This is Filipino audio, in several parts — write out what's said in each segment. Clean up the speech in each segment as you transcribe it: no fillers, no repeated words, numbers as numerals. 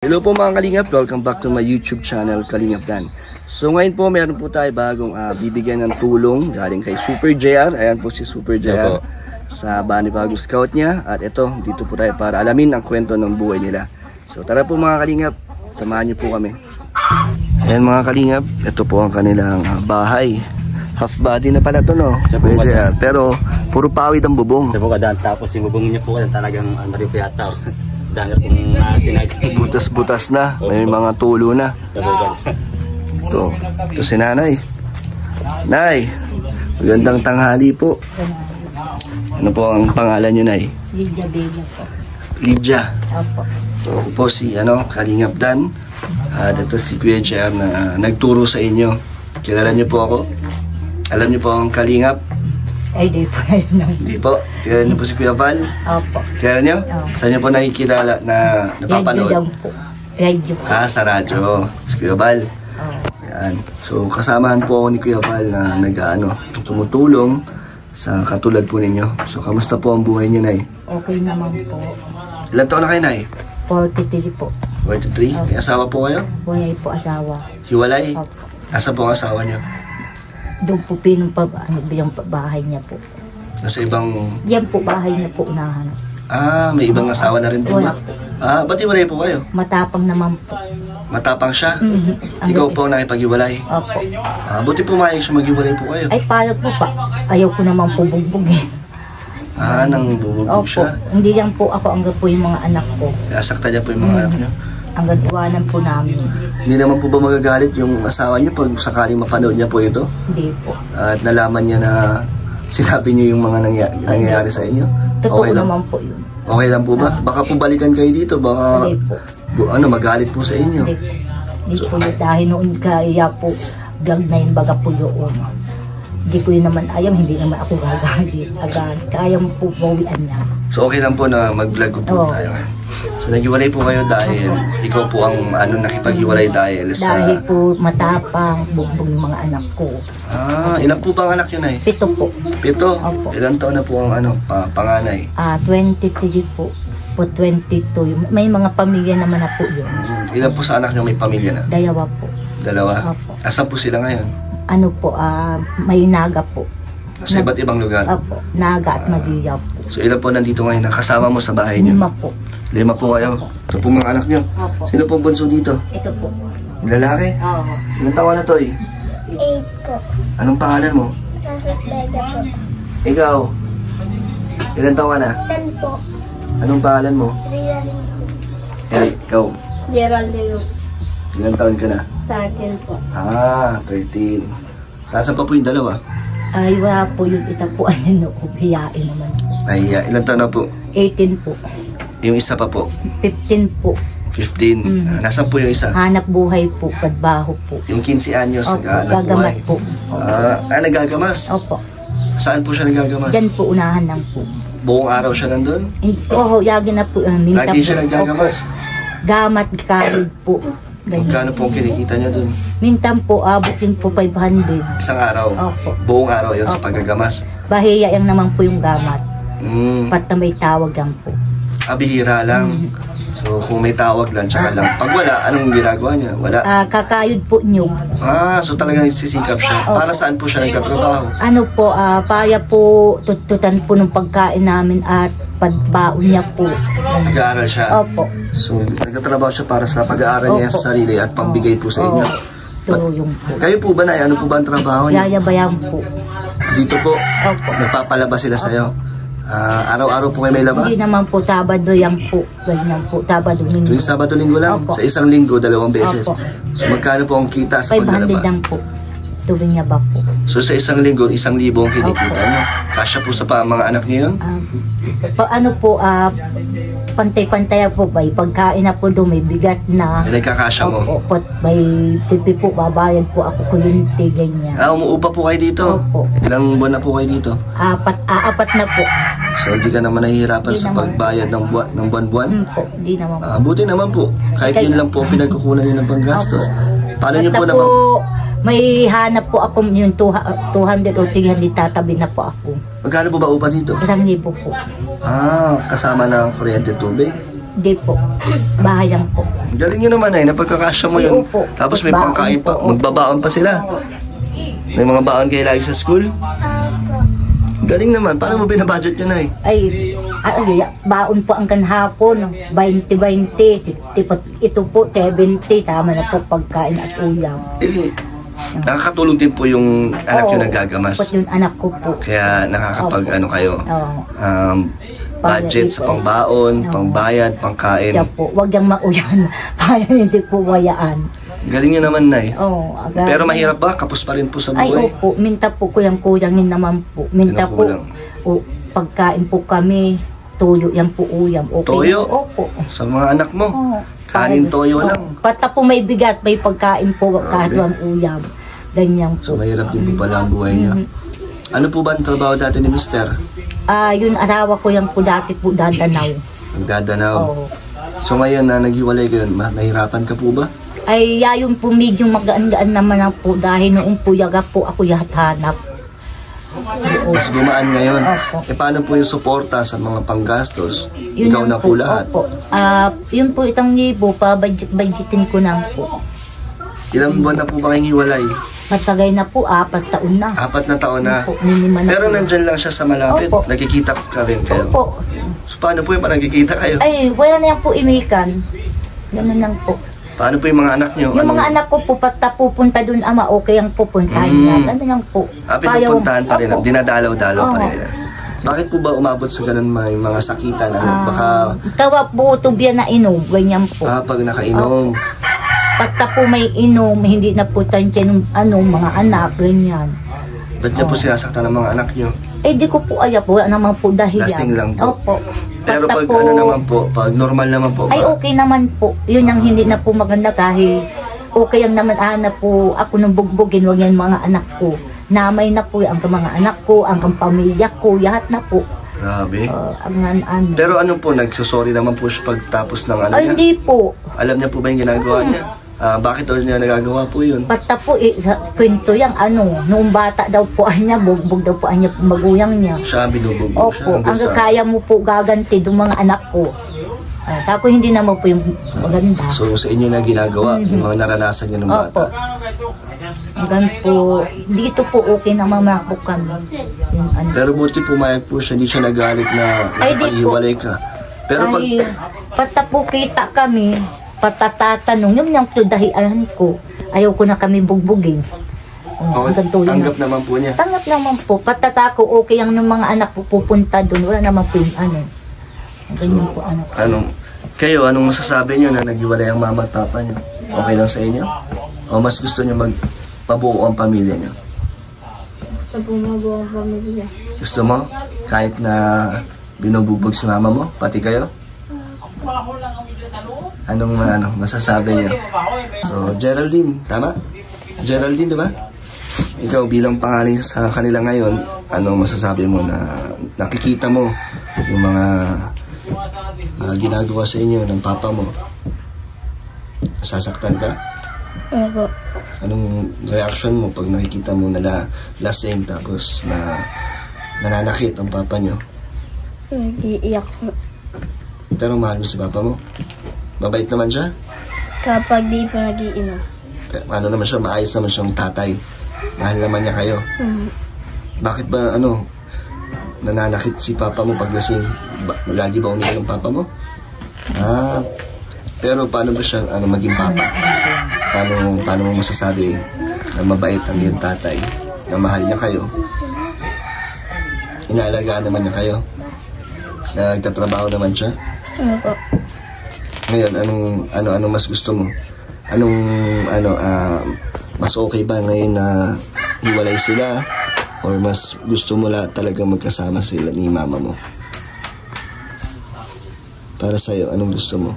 Hello po mga Kalingap, welcome back to my YouTube channel, Kalingap Dan. So ngayon po meron po tayo bagong bibigyan ng tulong galing kay Super JR. Ayan po si Super JR sa bagong scout niya. At ito, dito po tayo para alamin ang kwento ng buhay nila. So tara po mga Kalingap, samahan niyo po kami. Ayan mga Kalingap, ito po ang kanilang bahay. Half body na pala to, no? Super JR. Pero puro pawid ang bubong. Tapos yung bubong niya po talagang maripo yata. Dahil kung sinag. Butas-butas na, may mga tulo na. Ito si nanay. Nay, magandang tanghali po. Ano po ang pangalan nyo, Nay? Lydia Bella po. Lydia. Opo. So ako po si Kalingap Dan. Ito si Kuya JR na nagturo sa inyo. Kilala nyo po ako? Alam nyo po ang Kalingap? Ay, di po. Hindi po. Kilala nyo po si Kuya Val? Opo. Kilala nyo? Saan nyo po nakikilala na napapanood? Radio lang po. Radio po. Sa radyo. Si Kuya Val. Yan. So kasamahan po ako ni Kuya Val na tumutulong sa katulad po ninyo. So kamusta po ang buhay niyo, Nay? Okay naman po. Ilan taon na kayo, Nay? 43 po. 43? May asawa po kayo? Buhay po asawa. Hiwalay? Opo. Asa po ang asawa niyo? Doon po bilang bahay niya po. Nasa ibang... Yan po bahay niya po unahan. May ibang asawa na rin po. Wala po. Ba't hiwalay po kayo? Matapang naman po. Matapang siya? Ikaw po ang nakipaghiwalay? Opo. Buti pumayag siya maghiwalay po kayo? Ay, payag po pa. Ayaw ko naman po bugbugin. Nang bubugbog siya? Hindi lang po ako hanggang po yung mga anak ko. Nasaktan niya po yung mga anak niyo? Hanggang iwanan po namin. Hindi naman po ba magagalit yung asawa niyo pag sakaling mapanood niya po ito? Hindi po. At nalaman niya na sinabi niyo yung mga nangyayari sa inyo? Totoo Okay lang? naman po yun. Okay lang po ba? Baka po balikan kayo dito, baka Hindi po. magalit po sa inyo. Hindi po yun. Dahil noon kaya po, vlog na yun, baga po yun. Hindi ko yun naman ayaw, hindi naman ako gagalit. Kaya mo po bawian niya. So okay lang po na mag-vlog ko po tayo. So naghiwalay po kayo dahil ikaw po ang nakipaghiwalay dahil sa... Dahil po matapang, bugbog yung mga anak ko. Ilan po ba ang anak yun, Nay? 7 po. 7? Opo. Ilan taon na po ang panganay? 23 po. Po 22. May mga pamilya naman na po yun. Ilan po sa anak nyo may pamilya na? 2 po. 2? Opo. Asan po sila ngayon? Ano po, may Naga po. Sa iba't ibang lugar? Opo. Naga at Madilla po. So ilan po nandito ngayon na kasama mo sa bahay niyo? 5 po. 5 po kayo? Ito po mga anak niyo? Opo. Sino po bunso dito? Ito po. Lalaki? Oo. Ilang taon na to eh? 8 po. Anong pangalan mo? Francis Vega po. Ikaw? Ilang taon ka na? 10 po. Anong pangalan mo? Geraldine. Ikaw? Geraldine. Ilang taon ka na? 13 po. 13. Nasaan pa po yung dalawa? Ay, wala po yung ita po. Ano ko, hiyain naman po. Ilang taon na po? 18 po. Yung isa pa po? 15 po. 15. Nasaan po yung isa? Hanap buhay po, pagbaho po. Yung 15 anyos, Opo, nag-aanap gagamat buhay. po. Nagagamas? Opo. Saan po siya nagagamas? Diyan po, unahan lang po. Buong araw siya nandun? Oo, yagi na po. Lagi siya nagagamas? Gamat, kalid po. Magkano po ang kinikita niya dun? Mintan po, abutin po 500. Isang araw? Opo. Buong araw yun sa Opo. paggagamas? Bahiya yung naman po yung gamat. Pat na may tawag lang po. Bihira lang. So kung may tawag lang, tsaka lang. Pag wala, anong ginagawa niya? Wala? Kakayod po niyo. So talagang sisikap siya. Opo. Para saan po siya nagkatrabaho? Ano po, paya po, tututan po ng pagkain namin at pagbaon niya po. Nag-aaral siya? Opo. So nagtatrabaho siya para sa pag-aaral niya Opo. sa sarili at pambigay po sa inyo? Tuyong po. Kayo po ba, Nay? Ano po ba ang trabaho niya? Yayabayan po. Dito po? Opo. Nagpapalabas sila sa'yo? Araw-araw po kayo may laba? Hindi naman po, Sabado yan po. Ganyan po, Sabado, Linggo. Tuwing Sabado, Linggo lang? Opo. Sa isang linggo, 2 beses? Opo. So magkano po ang kita sa 500 paglalaba? lang po. Tuwing niya ba po. So sa isang linggo, 1,000 ang kinikita Opo. niyo? Kasya po sa mga anak niyo yun? Ano po, pantay-pantay po ba? Pagkain na po doon, may bigat na. May nagkakasya mo? Opo, may tipi po, babayan po ako kulinti, ganyan. Umuupa po kayo dito? Opo. Ilang buwan na po kayo dito? Apat na po. So hindi ka naman nahihirapan Hindi sa naman. pagbayad ng buwan-buwan? Po, hindi naman po. Buti naman po. Kahit yun lang po pinagkukunan niyo ng panggastos. Paano niyo po Basta naman? may hanap po ako yung 200 o 300, tatabi na po ako. Magkano po ba upa dito? 1,000 po. Kasama ng kuryente tubig? Hindi po. Bahay lang po. Galing nyo naman ay, napagkakasya mo Ay, yun. opo. Tapos may Baon pangkain pa. po, opo. Magbabaon pa sila. May mga baon kayo lagi sa school. Galing naman. Paano mo binabudget yun ay? Baon po ang kanhapon, 20-20. Ito po, 70. Tama na po pagkain at ulam. Eh, nakakatulong din po yung anak nyo Oo, nagagamas. dapat yung anak ko po. Kaya nakakapag Opo. ano kayo, Oo. budget sa pangbaon, Oo. pangbayad, pangkain. Siya po, wag yung maulan. Para hindi po wayaan. Galing nyo naman, Nay. Oo, agad. Pero mahirap ba? Kapos pa rin po sa Ay, buhay. opo. Minta po, kuyang-kuyangin naman po. Minta po, Kinukulang. pagkain po kami, tuyo, yan po uyam. Okay. Toyo? Opo. Sa mga anak mo, Oo. kanin toyo lang. Pata po may bigat, may pagkain po, kahit Grabe. ang uyam. Ganyan po. So mahirap din po pala ang buhay niya. Ano po ba ang trabaho dati ni Mister? Yun, asawa ko yan po dati po, Dadanaw. Nagdadanaw. Oo. So ngayon na naghiwalay kayo, nahirapan ka po ba? Ay, yun po, medyo magaan-gaan naman na po dahil noong po yaga po ako yahanap. Mas gumaan ngayon. Opo. E paano po yung suporta sa mga panggastos? Yun Ikaw lang na po lahat. Opo. Yun po, itang libo, pa-budgetin ko na po. Ilang buwan na po ba kayong hiwalay? Matsagay na po, 4 taon na. 4 na taon na. Opo, minima na Pero po. nandyan lang siya sa malapit. Opo. Nagkikita ka rin kayo. Opo. So paano po yung nagkikita kayo? Ay, wala na yan po imikan. Ganun lang po. Paano po yung mga anak nyo? Yung mga anak ko po, pata pupunta dun ama, okay ang pupuntahin niya. Ano lang po. Pinupuntahan pa rin. Opo. Dinadalaw-dalaw pa Oo. rin. Bakit po ba umabot sa ganun may mga sakitan? Baka Tawa po, tubya na inom, ganyan po. pag nakainom. Pagka po may inom, hindi na po tansya ng mga anak, ganyan. Ba't niyo po sinasaktan ng mga anak nyo? Eh, di ko po ayaw po, wala naman po dahilan. Lasing lang po. Opo. Pero Pagka pag ano naman po, pag normal naman po ay ba? okay naman po. Yun ang hindi na po maganda kahit okay ang naman po ako nung bugbugin, wag yan mga anak ko. Namay na po ang mga anak ko, ang pamilya ko, lahat na po. Grabe. Ang Pero ano po, nagsusorry naman po siya pagtapos ng ano ay, niya? hindi po. Alam niya po ba yung ginagawa niya? Bakit daw niya nagagawa po yun? Pagka po, sa kwento yan, noong bata daw po niya, bugbog daw po niya, maguyang niya. Siya binubugbog siya. Opo, hanggang hanggang sa- kaya mo po gaganti ng mga anak ko. Tapos hindi naman po yung maganda. So sa inyo na ginagawa, yung mga naranasan niya ng Opo. bata. Hanggang po, dito po okay naman po kami. Yung Pero buti pumayag po siya, hindi siya nagalit na Ay, di po. nakapaghiwalay ka. Pero pag ay, pata po kita kami, patatatanong, yung niyang tudahian ko, ayaw ko na kami bugbugin. Hanggang tuloy na. tanggap naman po niya. Tanggap naman po, patatako, okay ang ng mga anak po pupunta doon, wala naman po yung ganyan po Kayo, anong masasabi niyo na naghiwalay ang mama at papa niyo? Okay lang sa inyo? O mas gusto niyo magpabuo ang pamilya niyo? Ito po mabuo ang pamilya. Gusto mo? Kahit na binubugbog si mama mo, pati kayo? Anong masasabi niyo? So, Geraldine, tama? Geraldine, di ba? Ikaw bilang pangalan sa kanila ngayon, anong masasabi mo na nakikita mo yung mga ginagawa sa inyo ng papa mo? Nasasaktan ka? Opo. Anong reaction mo pag nakikita mo na lasing tapos na nananakit ang papa nyo? Nag-iiyak po. Pero mahal mo si papa mo? Mabait naman siya? Kapag di po nag-iinom. Ano naman siya, maayos naman siyang tatay. Mahal naman niya kayo. Bakit ba, nananakit si papa mo pag lasing? Lagi ba umiinom ang papa mo? Pero paano ba siya, maging papa? Paano mo masasabi na mabait ang iyong tatay? Na mahal niya kayo? Inaalagaan naman niya kayo? Nagtatrabaho naman siya? Opo. Ngayon, anong mas gusto mo? Mas okay ba ngayon na hiwalay sila? Or mas gusto mo talaga magkasama sila ni mama mo? Para sa'yo, anong gusto mo?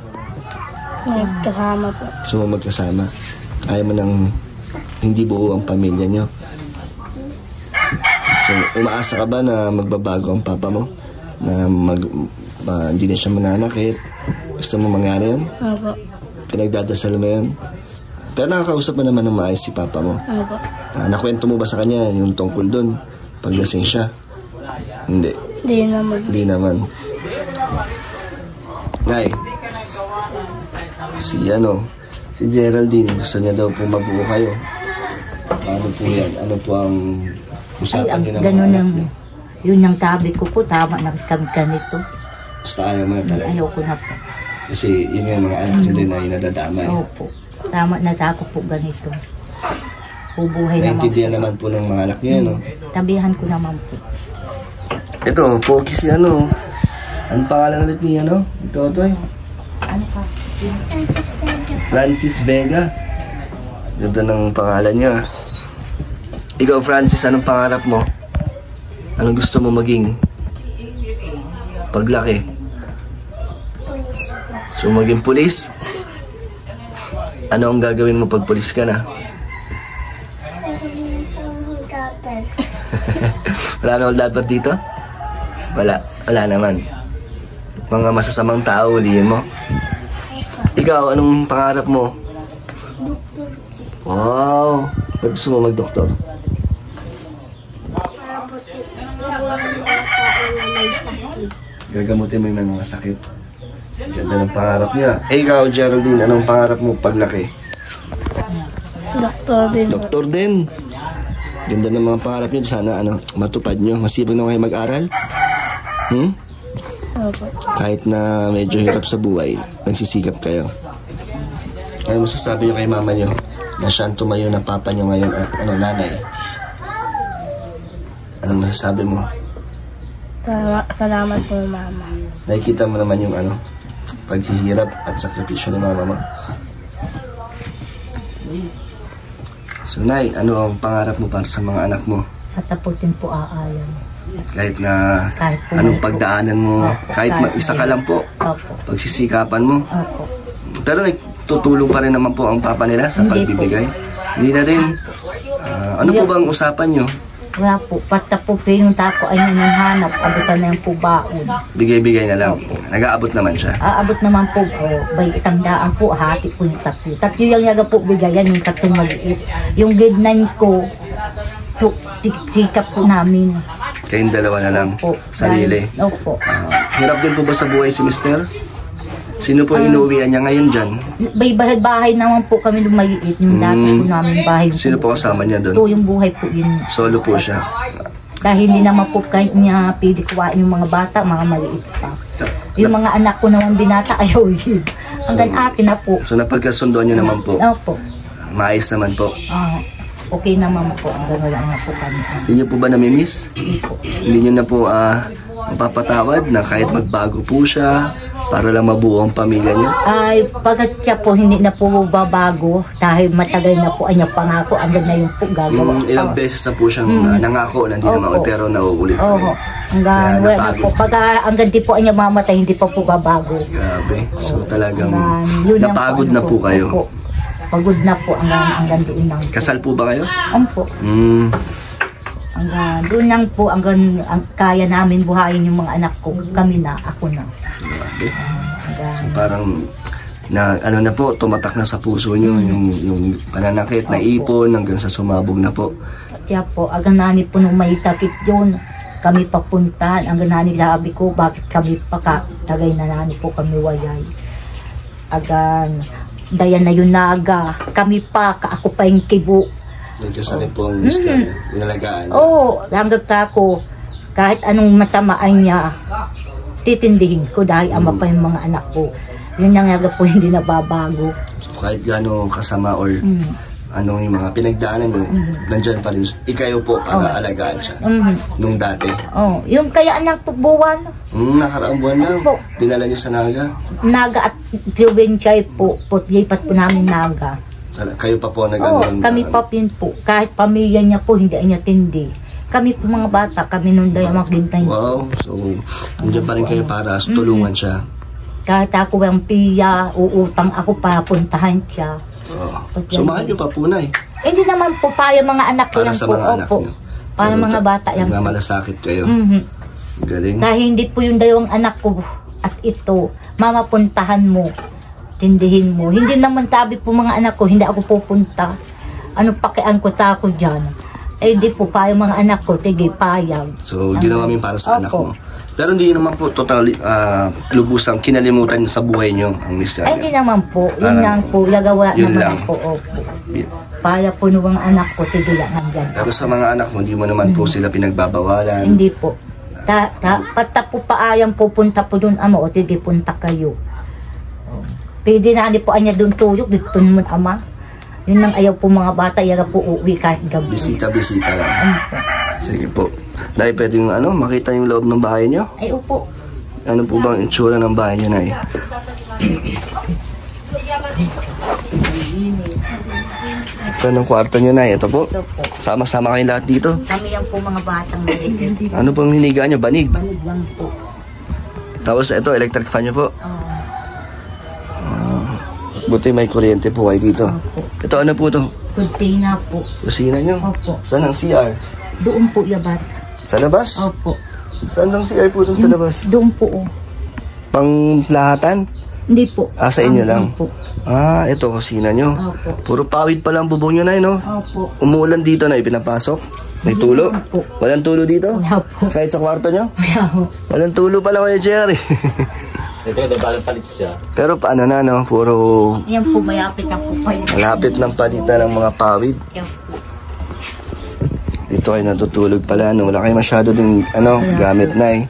Magkasama po. Gusto mo magkasama? Ayaw mo nang hindi buo ang pamilya nyo? So, umaasa ka ba na magbabago ang papa mo? Na hindi na siya mananakit? Gusto mo mangyari yun? Opo. Pinagdadasal mo yun? Pero nakakausap mo naman ng maayos si papa mo. Opo. Nakwento mo ba sa kanya yung tungkol dun? Paglasing siya? Hindi. Di naman. Hindi naman. Nay, si Geraldine, gusto niya daw po mabuo kayo. Ano po yan? Ano po ang usapan niyo ng ganun mga anak ang, niyo? yun ang tabi ko po, tama na kami ganito. Basta ayaw mo na talaga. Ayaw ko na po. Kasi yun yung mga anak niyo din ay nadadamay. Opo, tama na ako po ganito. Bubuhay naman po. Naintindihan naman po ng mga anak niyo, no? Tabihan ko naman po. Ito, pogi si Anong pangalan ulit ni Totoy? Ano ka? Francis Vega. Ganda ng pangalan niya. Ikaw, Francis, anong pangarap mo? Anong gusto mo maging? Paglaki? So, maging pulis? Ano ang gagawin mo pag pulis ka na? Wala na dapat dito? Wala naman. Mga masasamang tao, ulihin mo. Ikaw, anong pangarap mo? Doktor. Wow! Ba't gusto mo mag-doktor? Para po gagamot mga tao na may sakit. Gagamutin mo yung mga sakit. Ganda ng pangarap niya. Ikaw, Geraldine, anong pangarap mo paglaki? Doktor din po. Doktor din. Ganda ng mga pangarap niyo. Sana matupad niyo. Masipag na kayo mag-aral. Opo. Kahit na medyo hirap sa buhay, nagsisikap kayo. Ano masasabi niyo kay mama niyo na siya ang tumayo na papa niyo ngayon at nanay? Anong masasabi mo? Salamat po, Mama. Nakikita mo naman yung paghihirap at sakripisyo ni mama mo. So, Nay, ano ang pangarap mo para sa mga anak mo? Kataputin po aayan. Kahit na Kahit po anong may- pagdaanan mo, Opo, kahit kahit mag-isa ka may- lang po, Opo. pagsisikapan mo. Opo. Pero tutulong pa rin naman po ang papa nila sa Hindi pagbibigay. Hindi na rin. Ano po bang usapan nyo? Wala po. Pata po pinunta ko ay nanhanap. Abutan na yung po baon. Bigay-bigay na lang. Nag-aabot naman siya. Aabot naman po. Bay itang daan po. Hati po yung tatlo. Tatlo yung yaga po bigayan. Yung tatlong maliit. Yung grade 9 ko, sikap po namin. Kayong dalawa na lang. Opo. Sarili. Opo. Hirap din po ba sa buhay si Mister? Sino po inuwian niya ngayon dyan? Bay bahay naman po kami lumaliit. Yung dati po namin bahay. Sino po kasama niya Ito doon? yung buhay po yun. Solo po siya. Dahil hindi naman po niya pili kuwain yung mga bata, mga maliit pa. Yung mga anak ko naman binata, ayaw yun. Hanggang akin na po. So napagkasundoan niyo naman po. Opo. Maayos naman po. Okay naman po. Hanggang wala na po kami. Hindi niyo po ba namimiss? Hindi po. Hindi niyo na po mapapatawad na kahit magbago po siya para lang mabuo ang pamilya niyo? Ay, pagkat siya po hindi na po babago dahil matagal na po kanya pangako, hanggang na yung po gagawa. Ilang beses na po siyang nangako na hindi na Opo. maulit pero nauulit pa rin. Oo. Hanggang Kaya wala na napagod. po. Pagka hanggang di po kanya mamatay, hindi pa po babago. Grabe. So talagang Yun lang napagod ano na po kayo. Opo. Pagod na po hanggang doon lang. Kasal po ba kayo? Po. Hanggang doon lang po, hanggang kaya namin buhayin yung mga anak ko. Kami na, ako na. Grabe. Hanggang, So parang na po, tumatak na sa puso niyo yung pananakit, na ipon hanggang sa sumabog na po. siya po, hanggang nani po nung may takit yun. Kami papuntahan, hanggang nani sabi ko, bakit kami tagay na nani po kami wayay. Hanggang dayan na yun naga. Kami pa, ako pa yung kibo. Nagkasakit po ang mister niyo. Inalagaan niyo. Oo, hanggang ako, kahit anong matamaan niya, titindihin ko dahil ama pa yung mga anak ko. Yun nga po hindi nababago. So kahit gaano kasama or yung mga pinagdaanan mo, nandyan pa rin. Ikayo po para alagaan siya. Nung dati. Oh, yung kaya anak po buwan, Nakaraang buwan lang. Po. Dinala niyo sa Naga. naga at provincial po, lipat po namin naga. Kayo pa po Oo, nag-ano. kami pa pin po. Kahit pamilya niya po, hindi niya tindi. Kami po mga bata, kami nung daya maglintay. Wow. So, nandiyan pa rin kayo para tulungan siya. Kahit ako ang piya, uutang ako para puntahan siya. Oh. So, mahal niyo pa po na eh. Hindi naman po, para mga anak ko Para yan sa po. mga anak Opo. niyo. Para mga bata yan po. Nagmamalasakit kayo. Galing. Dahil hindi po yung dalawang anak ko at ito, mama puntahan mo, tindihin mo. Hindi naman sabi po mga anak ko, hindi ako pupunta. Ano pakian ko tako dyan? Eh di po pa yung mga anak ko, tige payag. So, ginawa mo yun para sa anak mo. Opo. Pero hindi naman po totally lubusang kinalimutan sa buhay nyo ang mister Ay, niyo. hindi naman po. Yun Parang lang po. Nagawa yun naman lang. po. Opo. Para po nuwang anak ko, tigilangan dyan. Pero sa mga anak mo, hindi mo naman po sila pinagbabawalan. Hindi po. Pata po paayang pupunta po doon, ama, o tige punta kayo. Pwede na po anya doon tuyok, dito naman ama. Yun lang ayaw po mga bata, yara po uwi kahit gabi. Bisita-bisita lang. Opo. Sige po. Dahil pwedeng makita yung loob ng bahay nyo? Ay, opo. Ano po bang itsura ng bahay nyo, Nay? Saan ang kwarto nyo, Nay? Ito po. Ito po. Sama-sama kayong lahat dito. Kami yan po mga batang maliit. Ano pong hiniga nyo? Banig. Banig lang po. Tapos ito, electric fan nyo po. Oh, Buti may kuryente po kayo dito. opo. Ito ano po to? Kuntina po. Kusina nyo? Opo. Saan ang CR? Doon po yabat. Sa labas? Opo. Saan ang CR po dun sa labas? Doon po. Oh. Pang lahatan? Hindi po. Sa inyo lang? Opo. Ito kusina nyo. Opo. Puro pawid pa lang bubong nyo, Nay, no? Opo. Umuulan dito, Nay, pinapasok? May tulo? Opo. Walang tulo dito? Wala po. Kahit sa kwarto nyo? Wala po. Walang tulo pala kayo, Jerry. Ito yung balang palit siya. Pero paano na, no? Puro Yan po, mayapit na po pa yun. malapit ng palitan ng mga pawid. Yan po. Dito kayo natutulog pala, no? Wala kayo masyado din, gamit, Nay.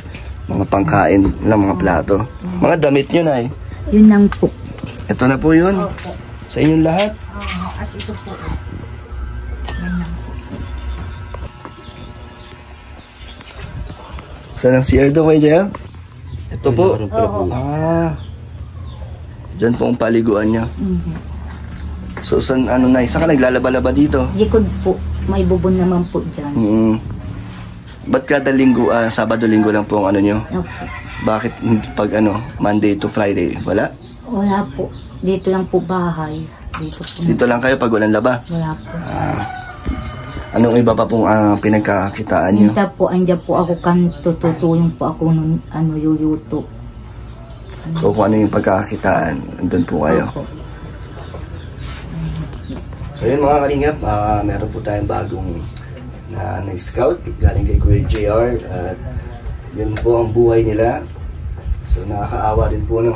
Mga pangkain lang, mga plato. Mga damit nyo, Nay. Yun lang po. Ito na po yun. Opo. Sa inyong lahat. At ito po. Yan lang po. Saan ang CR daw kayo, Jer? Ito po. Oo. Diyan po ang paliguan niya. Mhm. So, saan, Nay? Saan ka naglalaba-laba dito? Likod po. May bubon naman po dyan. Ba't kada linggo, Sabado-Linggo lang po ang nyo? Opo. Bakit pag Monday to Friday? Wala? Wala po. Dito lang po bahay. Dito po. Dito lang kayo pag walang laba? Wala po. Anong iba pa pong pinagkakakitaan nyo? Minta po, andyan po ako kanto. Tutulong po ako nung yuyuto. So, kung ano yung pagkakakitaan, andun po kayo. Opo. So, yun mga kalingap, meron po tayong bagong na-scout galing kay Kuya JR. At yun po ang buhay nila. So, nakakaawa din po, no?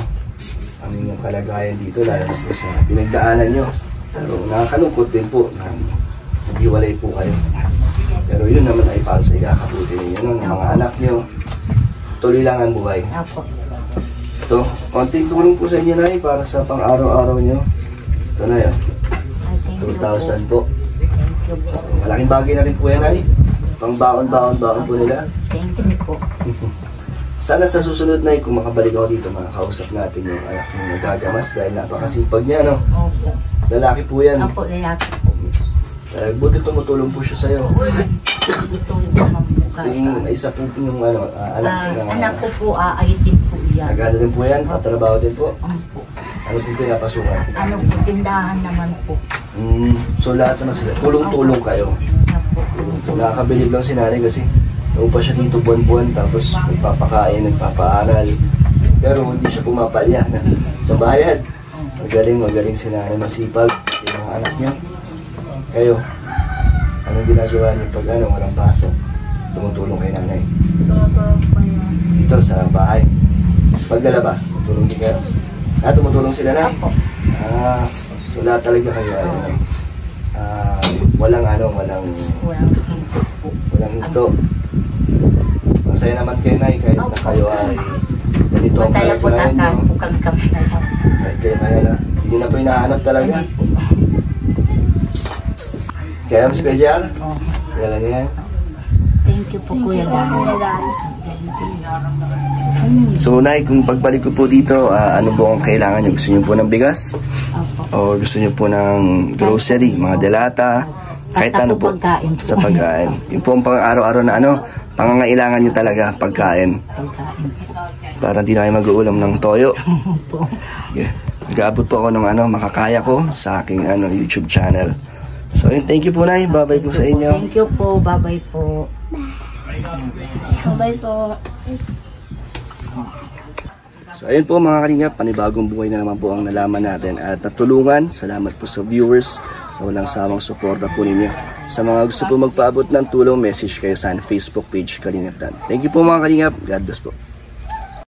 Ang inyong kalagayan dito, lalo po sa pinagdaanan nyo. Pero nakakalungkot din po na maghiwalay po kayo. Pero yun naman ay para sa ikakabuti ninyo, no? Ng mga anak nyo. Tuloy lang ang buhay. Opo. Ito, konting tulong po sa inyo, Nay, para sa pang-araw-araw nyo. Ito na yun. 2,000 po. Thank you po. Malaking bagay na rin po yan, Nay. Pang baon po nila. Thank you po. Sana sa susunod, Nay, kung makabalik ako dito, makakausap natin yung anak yung nagagamas dahil napakasipag niya, no? Opo. Lalaki po yan. Opo, lalaki po. Buti tumutulong po siya sa'yo. Ito yung naman po kaya. Yung isa po yung Anak ko po, aayitin po yan. Nag-ano din po yan, tatrabaho din po. Opo. Ano po pinapasukan? Ano po, tindahan naman po. So lahat naman sila, tulong-tulong kayo. Opo. Nakakabilib lang si Nanay kasi naupa siya dito buwan-buwan tapos nagpapakain, nagpapaaral. Pero hindi siya pumapalya sa bayad. Magaling si Nanay, masipag. Yung mga anak niya. Kayo, anong ginagawa niyo pag walang pasok? Tumutulong kay Nanay. Dito sa bahay. Pagdala ba? Tumutulong din kayo? Tumutulong sila na? Opo. So lahat talaga kayo walang Walang hinto po. walang hinto. Masaya naman kayo, Nay, kahit na kayo ay ganito ang Mataya po kalagayan takaan nyo. po kami na sa Kahit kayo na hindi na po hinahanap talaga. Kaya mas Kuya JR? Oh. Kaya lang yan. Thank you po, Kuya Dan. So, Nay, kung pagbalik ko po dito, ano po ang kailangan nyo? Gusto nyo po ng bigas? Opo. O gusto nyo po ng grocery, mga delata? Kahit Basta ano po po. pagkain po. Sa pagkain. Yung po ang pang-araw-araw na pangangailangan nyo talaga, pagkain. Pagkain. Para di na kayo mag-uulam ng toyo. Opo. Yeah. Nag-aabot po ako ng makakaya ko sa aking YouTube channel. So, yun, thank you po, Nay. Bye-bye po sa inyo. Thank you po. Bye-bye po. Bye po. So, ayun po mga kalingap, panibagong buhay na naman po ang nalaman natin at natulungan. Salamat po sa viewers sa walang sawang suporta po ninyo. Sa mga gusto po magpaabot ng tulong, message kayo sa Facebook page Kalingap Dan. Thank you po mga Kalingap. God bless po.